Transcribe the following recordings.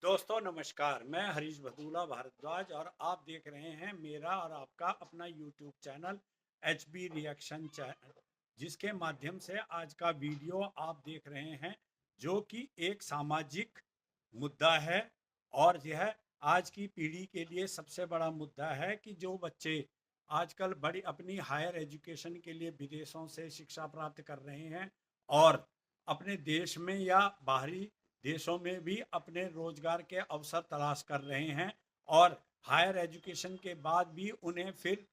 दोस्तों नमस्कार। मैं हरीश भदूला भारद्वाज और आप देख रहे हैं मेरा और आपका अपना YouTube channel HB reaction channel, जिसके माध्यम से आज का वीडियो आप देख रहे हैं, जो कि एक सामाजिक मुद्दा है। और यह आज की पीढ़ी के लिए सबसे बड़ा मुद्दा है कि जो बच्चे आजकल बड़ी अपनी हायर एजुकेशन के लिए विदेशों से शिक्षा प्राप्त कर रहे हैं और अपने देश में या बाहरी देशों में भी अपने रोजगार के अवसर तलाश कर रहे हैं, और हायर एजुकेशन के बाद भी उन्हें फिर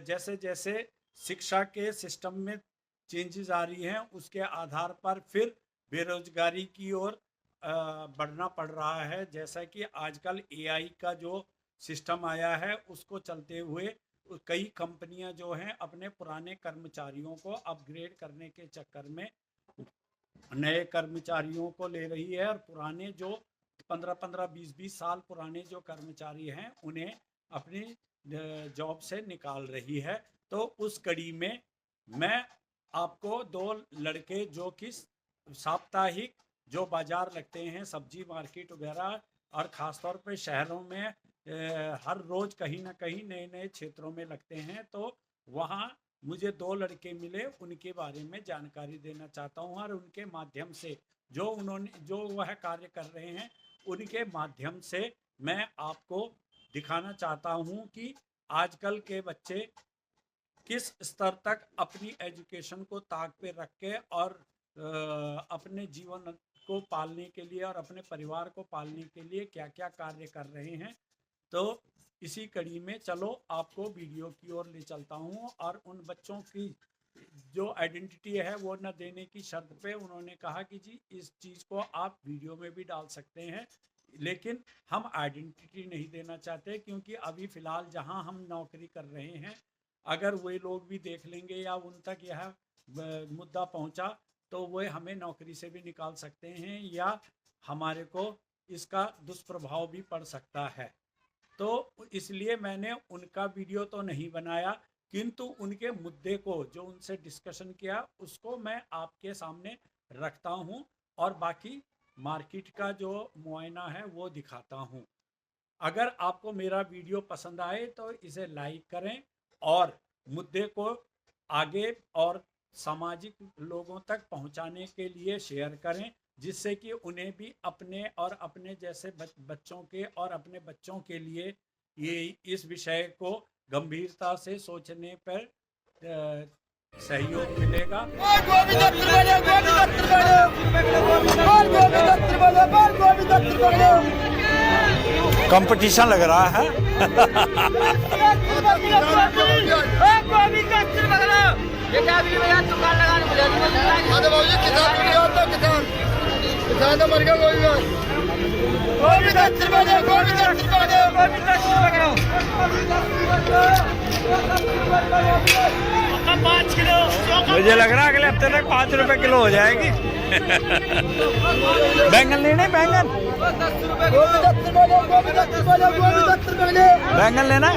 जैसे जैसे शिक्षा के सिस्टम में चेंजेस आ रही हैं, उसके आधार पर फिर बेरोजगारी की ओर बढ़ना पड़ रहा है। जैसा कि आजकल AI का जो सिस्टम आया है, उसको चलते हुए कई कंपनियां जो हैं अपने पुराने कर्मचारियों को अपग्रेड करने के चक्कर में नए कर्मचारियों को ले रही है, और पुराने जो 15-15, 20-20 साल पुराने जो कर्मचारी हैं उन्हें अपनी जॉब से निकाल रही है। तो उस कड़ी में मैं आपको दो लड़के जो कि साप्ताहिक जो बाजार लगते हैं, सब्जी मार्केट वगैरह, और ख़ासतौर पे शहरों में हर रोज़ कहीं ना कहीं नए नए क्षेत्रों में लगते हैं, तो वहाँ मुझे दो लड़के मिले, उनके बारे में जानकारी देना चाहता हूँ। और उनके माध्यम से जो वह कार्य कर रहे हैं, उनके माध्यम से मैं आपको दिखाना चाहता हूँ कि आजकल के बच्चे किस स्तर तक अपनी एजुकेशन को ताक पे रख के और अपने जीवन को पालने के लिए और अपने परिवार को पालने के लिए क्या क्या कार्य कर रहे हैं। तो इसी कड़ी में चलो आपको वीडियो की ओर ले चलता हूँ। और उन बच्चों की जो आइडेंटिटी है वो न देने की शर्त पे उन्होंने कहा कि जी इस चीज़ को आप वीडियो में भी डाल सकते हैं, लेकिन हम आइडेंटिटी नहीं देना चाहते, क्योंकि अभी फ़िलहाल जहाँ हम नौकरी कर रहे हैं, अगर वे लोग भी देख लेंगे या उन तक यह मुद्दा पहुँचा तो वे हमें नौकरी से भी निकाल सकते हैं, या हमारे को इसका दुष्प्रभाव भी पड़ सकता है। तो इसलिए मैंने उनका वीडियो तो नहीं बनाया, किंतु उनके मुद्दे को जो उनसे डिस्कशन किया उसको मैं आपके सामने रखता हूं, और बाकी मार्केट का जो मुआयना है वो दिखाता हूं। अगर आपको मेरा वीडियो पसंद आए तो इसे लाइक करें और मुद्दे को आगे और सामाजिक लोगों तक पहुंचाने के लिए शेयर करें, जिससे कि उन्हें भी अपने और अपने जैसे बच्चों के और अपने बच्चों के लिए ये इस विषय को गंभीरता से सोचने पर सहयोग मिलेगा। कंपटीशन लग रहा है। मुझे लग रहा है अगले हफ्ते तक 5 रुपए किलो हो जाएगी। बैंगन लेने, बैंगन लेना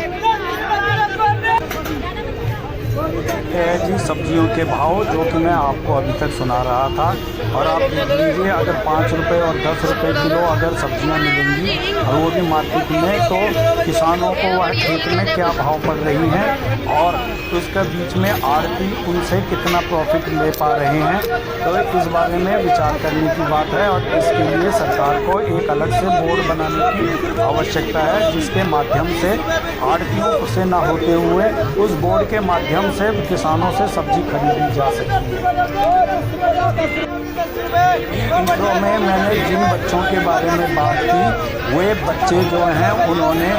जी। सब्जियों के भाव जो कि मैं आपको अभी तक सुना रहा था, और आप देख लीजिए, अगर 5 रुपये और 10 रुपये किलो अगर सब्जियां मिलेंगी और वो भी मार्केट में, तो किसानों को वह खेत में क्या भाव पड़ रही हैं और उसके बीच में आड़ती उनसे कितना प्रॉफिट ले पा रहे हैं। तो इस बारे में विचार करने की बात है, और इसके लिए सरकार को एक अलग से बोर्ड बनाने की आवश्यकता है, जिसके माध्यम से आड़तियों से ना होते हुए उस बोर्ड के माध्यम से किसानों से सब्जी खरीदी जा सकती है। इंट्रो में मैंने जिन बच्चों के बारे में बात की, वे बच्चे जो हैं उन्होंने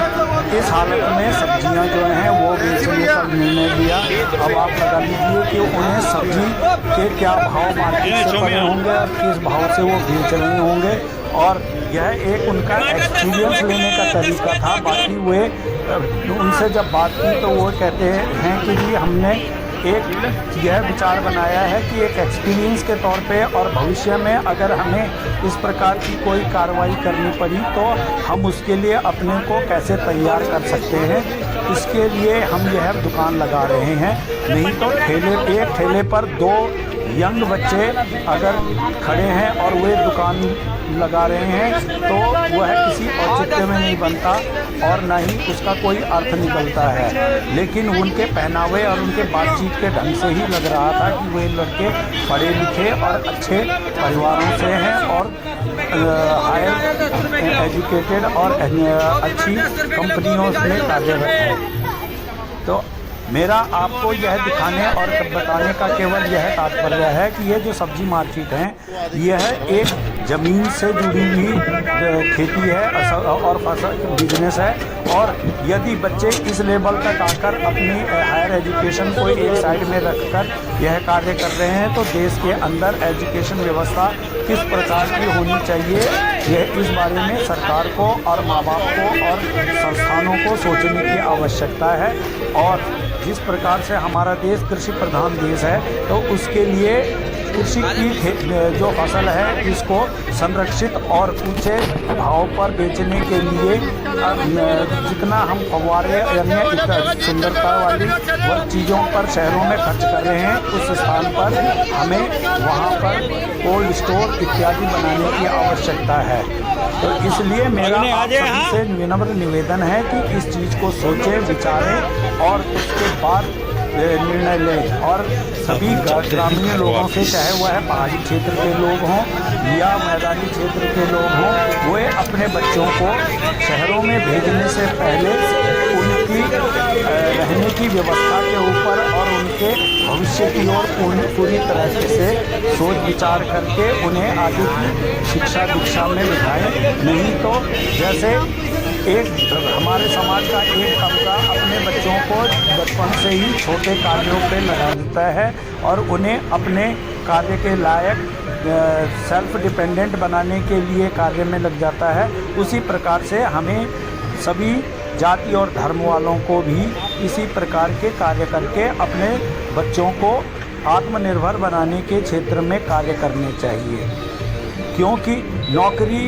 इस हालत में सब्जियां जो हैं वो बेचने का निर्णय लिया। अब आप लगा लीजिए कि उन्हें सब्जी के क्या भाव मार्केट से पड़े होंगे और किस भाव से वो बेच रहे होंगे, और यह एक उनका एक्सपीरियंस लेने का तरीका था। बाकी वे उनसे जब बात की तो वो कहते हैं कि जी हमने एक यह विचार बनाया है कि एक एक्सपीरियंस के तौर पे, और भविष्य में अगर हमें इस प्रकार की कोई कार्रवाई करनी पड़ी तो हम उसके लिए अपने को कैसे तैयार कर सकते हैं, इसके लिए हम यह दुकान लगा रहे हैं। नहीं तो एक ठेले पर 2 यंग बच्चे अगर खड़े हैं और वे दुकान लगा रहे हैं तो वह किसी औचित्य में नहीं बनता और न ही उसका कोई अर्थ निकलता है। लेकिन उनके पहनावे और उनके बातचीत के ढंग से ही लग रहा था कि वे लड़के पढ़े लिखे और अच्छे परिवारों से हैं और हायर एजुकेटेड और अच्छी कंपनियों में कार्यरत है। तो मेरा आपको यह दिखाने और बताने का केवल यह तात्पर्य है कि ये जो सब्जी मार्केट है यह एक ज़मीन से जुड़ी हुई खेती है और फसल बिजनेस है। और यदि बच्चे इस लेवल तक आकर अपनी हायर एजुकेशन को एक साइड में रखकर यह कार्य कर रहे हैं तो देश के अंदर एजुकेशन व्यवस्था किस प्रकार की होनी चाहिए, यह इस बारे में सरकार को और माँ बाप को और संस्थानों को सोचने की आवश्यकता है। और जिस प्रकार से हमारा देश कृषि प्रधान देश है तो उसके लिए कृषि की जो फसल है इसको संरक्षित और ऊंचे भाव पर बेचने के लिए जितना हम फव्वारे यानी सुंदरता वाली चीज़ों पर शहरों में खर्च कर रहे हैं उस स्थान पर हमें वहाँ पर कोल्ड स्टोर इत्यादि बनाने की आवश्यकता है। तो इसलिए मेरा आप सभी से विनम्र निवेदन है कि इस चीज़ को सोचें, विचारें और उसके बाद निर्णय लें। और सभी ग्रामीण लोगों से, चाहे वह पहाड़ी क्षेत्र के लोग हों या मैदानी क्षेत्र के लोग हों, वे अपने बच्चों को शहरों में भेजने से पहले उनकी रहने की व्यवस्था के ऊपर और उनके भविष्य की ओर पूरी तरह से सोच विचार करके उन्हें आगे की शिक्षा दीक्षा में बिठाएं। नहीं तो जैसे एक हमारे समाज का एक तबका अपने बच्चों को बचपन से ही छोटे कार्यों पे लगा देता है और उन्हें अपने कार्य के लायक सेल्फ डिपेंडेंट बनाने के लिए कार्य में लग जाता है, उसी प्रकार से हमें सभी जाति और धर्म वालों को भी इसी प्रकार के कार्य करके अपने बच्चों को आत्मनिर्भर बनाने के क्षेत्र में कार्य करने चाहिए। क्योंकि नौकरी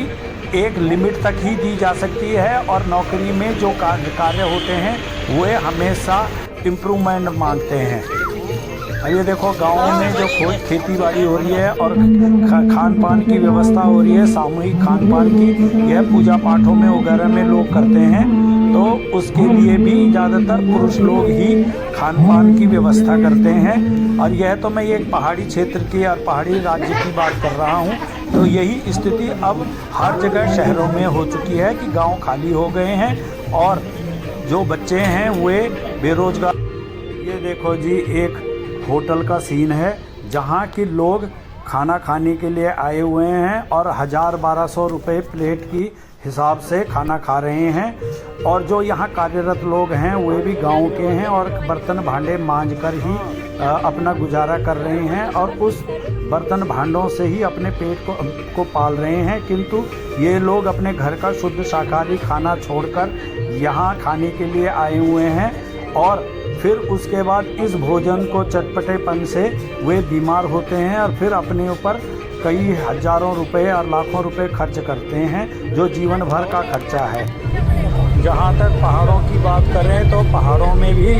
एक लिमिट तक ही दी जा सकती है और नौकरी में जो कार्य होते हैं वे हमेशा इम्प्रूवमेंट मांगते हैं। अब ये देखो गाँव में जो खेती बाड़ी हो रही है और खान पान की व्यवस्था हो रही है, सामूहिक खान पान की, यह पूजा पाठों में वगैरह में लोग करते हैं तो उसके लिए भी ज़्यादातर पुरुष लोग ही खान पान की व्यवस्था करते हैं। और यह तो मैं एक पहाड़ी क्षेत्र की और पहाड़ी राज्य की बात कर रहा हूँ। तो यही स्थिति अब हर जगह शहरों में हो चुकी है कि गांव खाली हो गए हैं और जो बच्चे हैं वे बेरोजगार। ये देखो जी, एक होटल का सीन है जहां कि लोग खाना खाने के लिए आए हुए हैं और 1000-1200 रुपये प्लेट की हिसाब से खाना खा रहे हैं। और जो यहाँ कार्यरत लोग हैं वे भी गांव के हैं और बर्तन भांडे मांजकर ही अपना गुजारा कर रहे हैं और उस बर्तन भांडों से ही अपने पेट को पाल रहे हैं। किंतु ये लोग अपने घर का शुद्ध शाकाहारी खाना छोड़कर यहाँ खाने के लिए आए हुए हैं और फिर उसके बाद इस भोजन को चटपटेपन से वे बीमार होते हैं और फिर अपने ऊपर कई हजारों रुपए और लाखों रुपए खर्च करते हैं जो जीवन भर का खर्चा है। जहाँ तक पहाड़ों की बात करें तो पहाड़ों में भी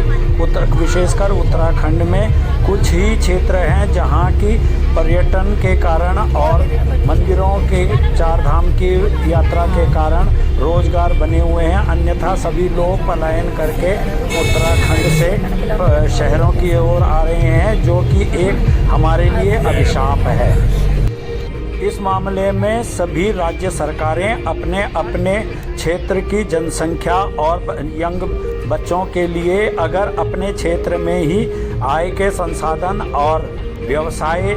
विशेषकर उत्तराखंड में कुछ ही क्षेत्र हैं जहाँ की पर्यटन के कारण और मंदिरों के चार धाम की यात्रा के कारण रोजगार बने हुए हैं। अन्यथा सभी लोग पलायन करके उत्तराखंड से शहरों की ओर आ रहे हैं, जो कि एक हमारे लिए अभिशाप है। इस मामले में सभी राज्य सरकारें अपने अपने क्षेत्र की जनसंख्या और यंग बच्चों के लिए अगर अपने क्षेत्र में ही आय के संसाधन और व्यवसाय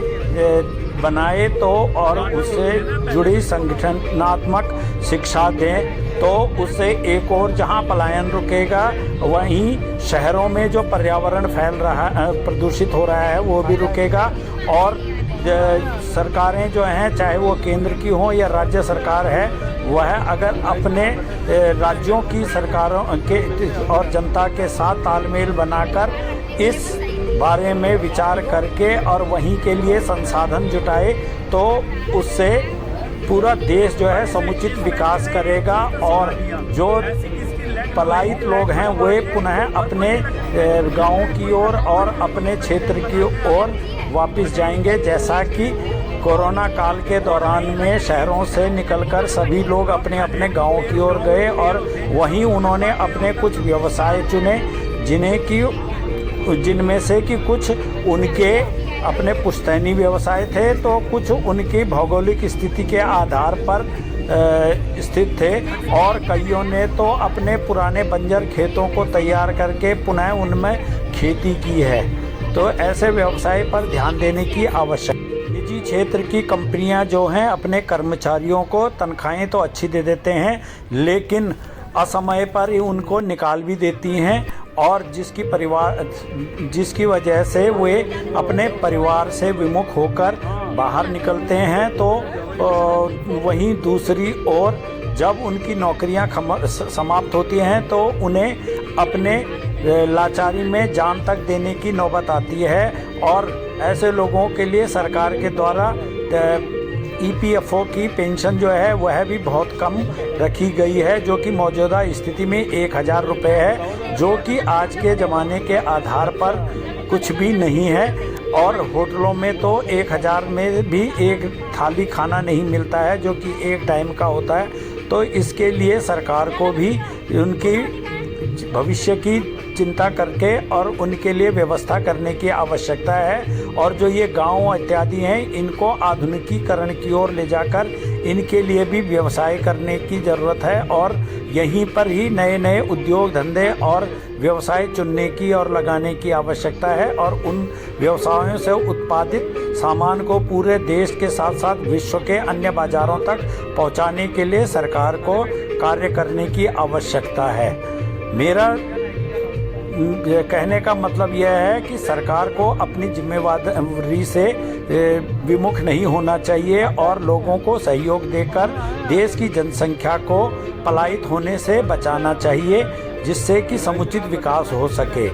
बनाए तो और उससे जुड़ी संगठनात्मक शिक्षा दें तो उससे एक और जहां पलायन रुकेगा वहीं शहरों में जो पर्यावरण फैल रहा प्रदूषित हो रहा है वो भी रुकेगा। और सरकारें जो हैं चाहे वो केंद्र की हों या राज्य सरकार है वह अगर अपने राज्यों की सरकारों के और जनता के साथ तालमेल बनाकर इस बारे में विचार करके और वहीं के लिए संसाधन जुटाए तो उससे पूरा देश जो है समुचित विकास करेगा और जो पलायित लोग हैं वे पुनः अपने गाँव की ओर और अपने क्षेत्र की ओर वापस जाएंगे। जैसा कि कोरोना काल के दौरान में शहरों से निकलकर सभी लोग अपने अपने गाँव की ओर गए और वहीं उन्होंने अपने कुछ व्यवसाय चुने, जिनमें से कि कुछ उनके अपने पुश्तैनी व्यवसाय थे तो कुछ उनकी भौगोलिक स्थिति के आधार पर स्थित थे और कईयों ने तो अपने पुराने बंजर खेतों को तैयार करके पुनः उनमें खेती की है। तो ऐसे व्यवसाय पर ध्यान देने की आवश्यकता। निजी क्षेत्र की कंपनियां जो हैं अपने कर्मचारियों को तनख्वाहें तो अच्छी दे देते हैं, लेकिन असमय पर ही उनको निकाल भी देती हैं और जिसकी वजह से वे अपने परिवार से विमुख होकर बाहर निकलते हैं। तो वहीं दूसरी ओर जब उनकी नौकरियां समाप्त होती हैं तो उन्हें अपने लाचारी में जान तक देने की नौबत आती है और ऐसे लोगों के लिए सरकार के द्वारा EPFO की पेंशन जो है वह भी बहुत कम रखी गई है, जो कि मौजूदा स्थिति में 1000 रुपये है, जो कि आज के ज़माने के आधार पर कुछ भी नहीं है। और होटलों में तो 1000 में भी एक थाली खाना नहीं मिलता है, जो कि एक टाइम का होता है। तो इसके लिए सरकार को भी उनकी भविष्य की चिंता करके और उनके लिए व्यवस्था करने की आवश्यकता है। और जो ये गांव इत्यादि हैं इनको आधुनिकीकरण की ओर ले जाकर इनके लिए भी व्यवसाय करने की ज़रूरत है और यहीं पर ही नए नए उद्योग धंधे और व्यवसाय चुनने की और लगाने की आवश्यकता है और उन व्यवसायों से उत्पादित सामान को पूरे देश के साथ साथ विश्व के अन्य बाज़ारों तक पहुंचाने के लिए सरकार को कार्य करने की आवश्यकता है। मेरा कहने का मतलब यह है कि सरकार को अपनी जिम्मेदारी से विमुख नहीं होना चाहिए और लोगों को सहयोग देकर देश की जनसंख्या को पलायित होने से बचाना चाहिए, जिससे कि समुचित विकास हो सके।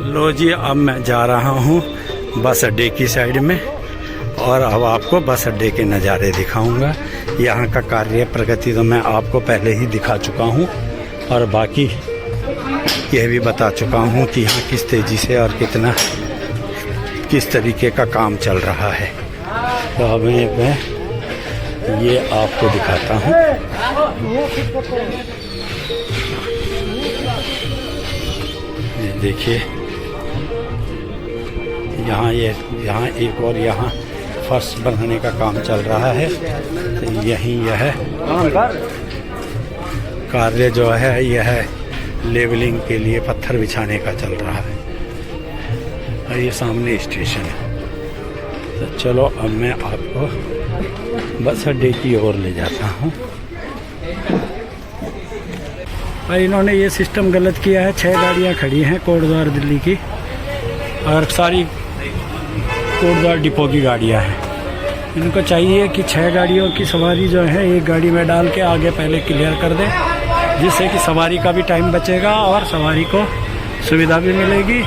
लो जी, अब मैं जा रहा हूँ बस अड्डे की साइड में और अब आपको बस अड्डे के नज़ारे दिखाऊंगा। यहाँ का कार्य प्रगति तो मैं आपको पहले ही दिखा चुका हूँ और बाकी यह भी बता चुका हूँ कि यहाँ किस तेज़ी से और किस तरीके का काम चल रहा है। तो अब मैं ये आपको दिखाता हूँ। ये देखिए, यहाँ एक और यहाँ फर्श बनाने का काम चल रहा है। तो यही यह कार्य जो है यह लेवलिंग के लिए पत्थर बिछाने का चल रहा है और ये सामने स्टेशन है। तो चलो अब मैं आपको बस अड्डे की ओर ले जाता हूँ। और इन्होंने ये सिस्टम गलत किया है। 6 गाड़ियाँ खड़ी हैं कोटद्वार दिल्ली की और सारी कोटद्वार डिपो की गाड़ियाँ हैं। इनको चाहिए कि 6 गाड़ियों की सवारी जो है एक गाड़ी में डाल के आगे पहले क्लियर कर दें, जिससे कि सवारी का भी टाइम बचेगा और सवारी को सुविधा भी मिलेगी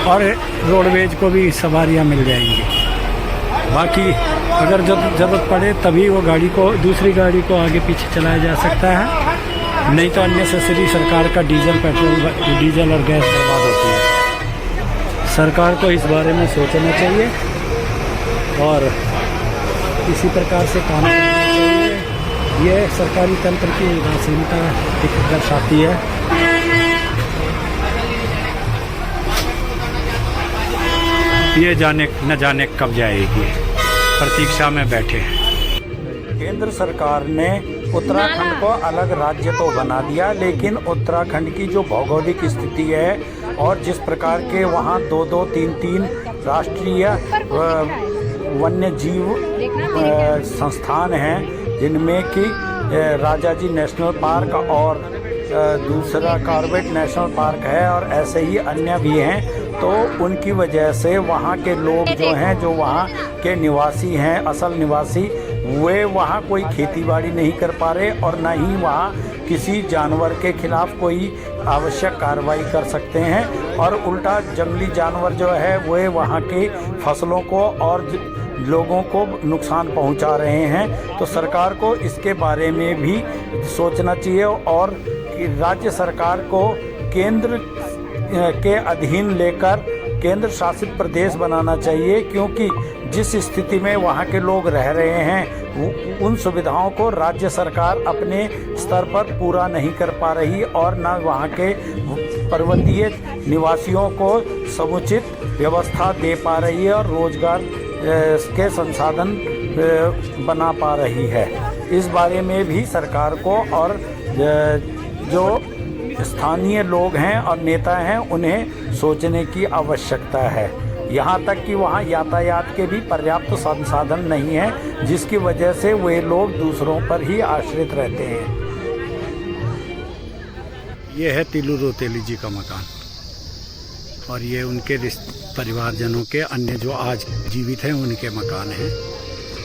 और रोडवेज को भी सवारियां मिल जाएंगी। बाकी अगर जब ज़रूरत पड़े तभी वो दूसरी गाड़ी को आगे पीछे चलाया जा सकता है, नहीं तो अननेसेसरी सरकार का डीजल और गैस बर्बाद होती है। सरकार को इस बारे में सोचना चाहिए और इसी प्रकार से काम करना चाहिए। यह सरकारी तंत्र की उदासीनता दर्शाती है। ये न जाने कब जाएगी, प्रतीक्षा में बैठे हैं। केंद्र सरकार ने उत्तराखंड को अलग राज्य तो बना दिया, लेकिन उत्तराखंड की जो भौगोलिक स्थिति है और जिस प्रकार के वहाँ 2-2, 3-3 राष्ट्रीय वन्य जीव संस्थान हैं, जिनमें कि राजाजी नेशनल पार्क और दूसरा कॉर्बेट नेशनल पार्क है और ऐसे ही अन्य भी हैं। तो उनकी वजह से वहाँ के लोग जो हैं, जो वहाँ के निवासी हैं, असल निवासी, वे वहाँ कोई खेतीबाड़ी नहीं कर पा रहे और न ही वहाँ किसी जानवर के खिलाफ कोई आवश्यक कार्रवाई कर सकते हैं और उल्टा जंगली जानवर जो है वे वहाँ के फसलों को और लोगों को नुकसान पहुंचा रहे हैं। तो सरकार को इसके बारे में भी सोचना चाहिए और राज्य सरकार को केंद्र के अधीन लेकर केंद्र शासित प्रदेश बनाना चाहिए, क्योंकि जिस स्थिति में वहाँ के लोग रह रहे हैं उन सुविधाओं को राज्य सरकार अपने स्तर पर पूरा नहीं कर पा रही और न वहाँ के पर्वतीय निवासियों को समुचित व्यवस्था दे पा रही है और रोजगार के संसाधन बना पा रही है। इस बारे में भी सरकार को और जो स्थानीय लोग हैं और नेता हैं उन्हें सोचने की आवश्यकता है। यहाँ तक कि वहाँ यातायात के भी पर्याप्त संसाधन नहीं है, जिसकी वजह से वे लोग दूसरों पर ही आश्रित रहते हैं। ये है तिलू रोतेली जी का मकान और ये उनके परिवारजनों के अन्य जो आज जीवित हैं उनके मकान हैं।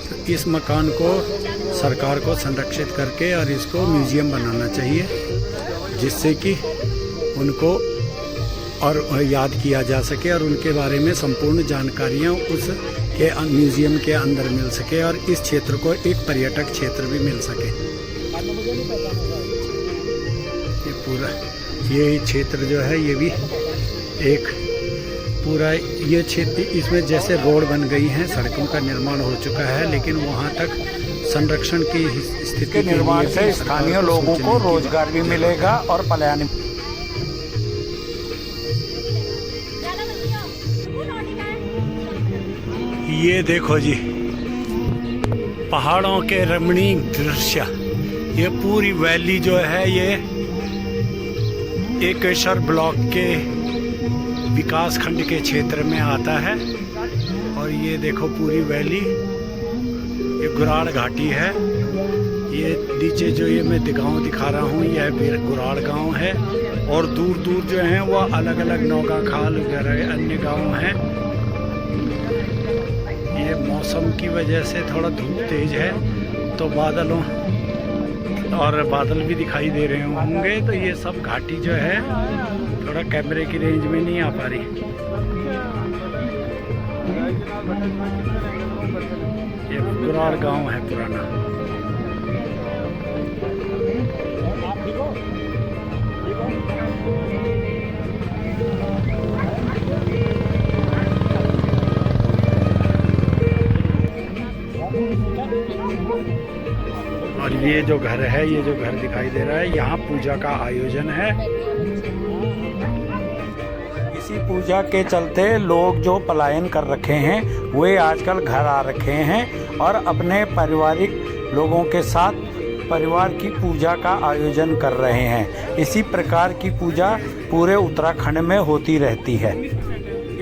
तो इस मकान को सरकार को संरक्षित करके और इसको म्यूज़ियम बनाना चाहिए, जिससे कि उनको और याद किया जा सके और उनके बारे में संपूर्ण जानकारियाँ उस के म्यूज़ियम के अंदर मिल सके और इस क्षेत्र को एक पर्यटक क्षेत्र भी मिल सके। ये पूरा ये क्षेत्र जो है ये भी एक पूरा ये क्षेत्र, इसमें जैसे रोड बन गई हैं, सड़कों का निर्माण हो चुका है, लेकिन वहाँ तक संरक्षण की स्थिति के निर्माण से स्थानीय लोगों को रोजगार भी मिलेगा और पलायन। ये देखो जी पहाड़ों के रमणीक दृश्य। ये पूरी वैली जो है ये एकेश्वर ब्लॉक के विकास खंड के क्षेत्र में आता है। और ये देखो पूरी वैली, ये गुराड़ घाटी है। ये नीचे जो ये मैं गाँव दिखा रहा हूँ यह गुराड़ गांव है और दूर दूर जो हैं वो अलग अलग नौका खाल वगैरह अन्य गांव हैं। ये मौसम की वजह से थोड़ा धूप तेज है तो बादलों और बादल भी दिखाई दे रहे होंगे, तो ये सब घाटी जो है थोड़ा कैमरे की रेंज में नहीं आ पा रही। ये गुराड़ गांव है पुराना। और ये जो घर है, ये जो घर दिखाई दे रहा है, यहाँ पूजा का आयोजन है। इसी पूजा के चलते लोग जो पलायन कर रखे हैं वे आजकल घर आ रखे हैं और अपने पारिवारिक लोगों के साथ परिवार की पूजा का आयोजन कर रहे हैं। इसी प्रकार की पूजा पूरे उत्तराखंड में होती रहती है।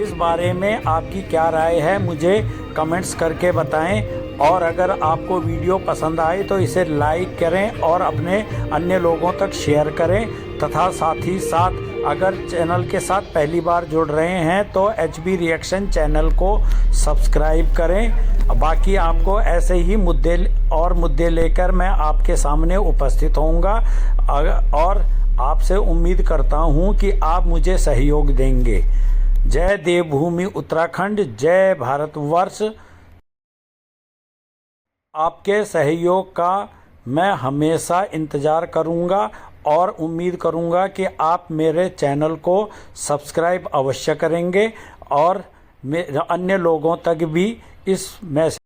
इस बारे में आपकी क्या राय है मुझे कमेंट्स करके बताएं और अगर आपको वीडियो पसंद आए तो इसे लाइक करें और अपने अन्य लोगों तक शेयर करें तथा साथ ही साथ अगर चैनल के साथ पहली बार जुड़ रहे हैं तो HB रिएक्शन चैनल को सब्सक्राइब करें। बाकी आपको ऐसे ही मुद्दे लेकर मैं आपके सामने उपस्थित होऊंगा और आपसे उम्मीद करता हूं कि आप मुझे सहयोग देंगे। जय देवभूमि उत्तराखंड, जय भारतवर्ष। आपके सहयोग का मैं हमेशा इंतज़ार करूंगा और उम्मीद करूंगा कि आप मेरे चैनल को सब्सक्राइब अवश्य करेंगे और अन्य लोगों तक भी इस मैसेज